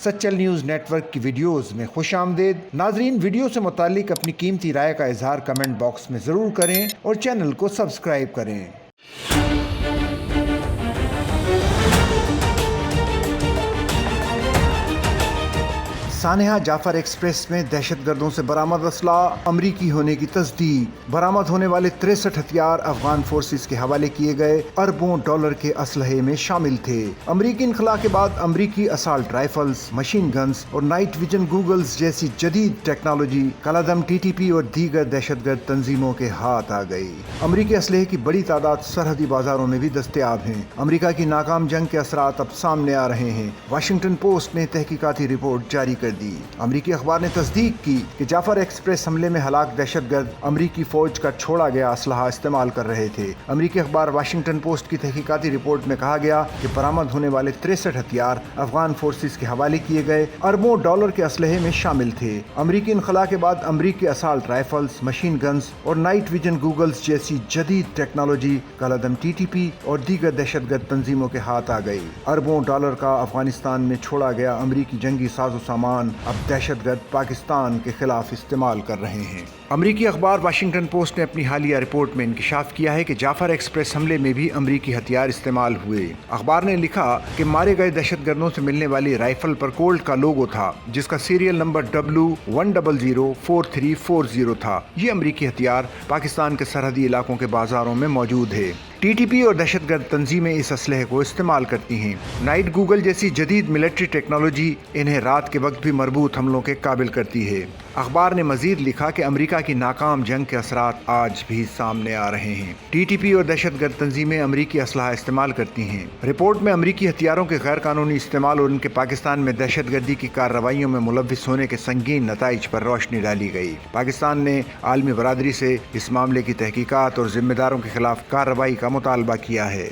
Sachal news net work کی videos میں خوش آمدید۔ ناظرین، ویڈیو سے متعلق اپنی قیمتی رائے کا اظہار کمنٹ باکس میں ضرور کریں اور چینل کو سبسکرائب کریں۔ سانحہ جعفر ایکسپریس میں دہشت گردوں سے برآمد اسلحہ امریکی ہونے کی تصدیق۔ برآمد ہونے والے 63 ہتھیار افغان فورسز کے حوالے کیے گئے اربوں ڈالر کے اسلحے میں شامل تھے۔ امریکی انخلاء کے بعد امریکی اسالٹ رائفلز، مشین گنز اور نائٹ ویژن گوگلز جیسی جدید ٹیکنالوجی کالعدم TTP اور دیگر دہشت گرد تنظیموں کے ہاتھ آ گئی۔ امریکی اسلحے کی بڑی تعداد سرحدی بازاروں میں بھی دستیاب ہیں۔ امریکہ کی ناکام جنگ کے اثرات اب سامنے آ رہے ہیں۔ واشنگٹن پوسٹ نے تحقیقاتی رپورٹ جاری کر دی۔ امریکی اخبار نے تصدیق کی کہ جعفر ایکسپریس حملے میں ہلاک دہشت گرد امریکی فوج کا چھوڑا گیا اسلحہ استعمال کر رہے تھے۔ امریکی اخبار واشنگٹن پوسٹ کی تحقیقاتی رپورٹ میں کہا گیا کہ برآمد ہونے والے 63 ہتھیار افغان فورسز کے حوالے کیے گئے اربوں ڈالر کے اسلحے میں شامل تھے۔ امریکی انخلاء کے بعد امریکی اسالٹ رائفلز، مشین گنز اور نائٹ ویژن گوگلز جیسی جدید ٹیکنالوجی کالعدم TTP اور دیگر دہشت گرد تنظیموں کے ہاتھ آ گئی۔ اربوں ڈالر کا افغانستان میں چھوڑا گیا امریکی جنگی ساز و سامان اب دہشت گرد پاکستان کے خلاف استعمال کر رہے ہیں۔ امریکی اخبار واشنگٹن پوسٹ نے اپنی حالیہ رپورٹ میں انکشاف کیا ہے کہ جعفر ایکسپریس حملے میں بھی امریکی ہتھیار استعمال ہوئے۔ اخبار نے لکھا کہ مارے گئے دہشت گردوں سے ملنے والی رائفل پر کولٹ کا لوگو تھا، جس کا سیریل نمبر W1004340 تھا۔ یہ امریکی ہتھیار پاکستان کے سرحدی علاقوں کے بازاروں میں موجود ہے۔ TTP اور دہشت گرد تنظیمیں اس اسلحے کو استعمال کرتی ہیں۔ نائٹ گوگل جیسی جدید ملٹری ٹیکنالوجی انہیں رات کے وقت بھی مربوط حملوں کے قابل کرتی ہے۔ اخبار نے مزید لکھا کہ امریکہ کی ناکام جنگ کے اثرات آج بھی سامنے آ رہے ہیں۔ TTP اور دہشت گرد تنظیمیں امریکی اسلحہ استعمال کرتی ہیں۔ رپورٹ میں امریکی ہتھیاروں کے غیر قانونی استعمال اور ان کے پاکستان میں دہشت گردی کی کارروائیوں میں ملوث ہونے کے سنگین نتائج پر روشنی ڈالی گئی۔ پاکستان نے عالمی برادری سے اس معاملے کی تحقیقات اور ذمہ داروں کے خلاف کارروائی کا مطالبہ کیا ہے۔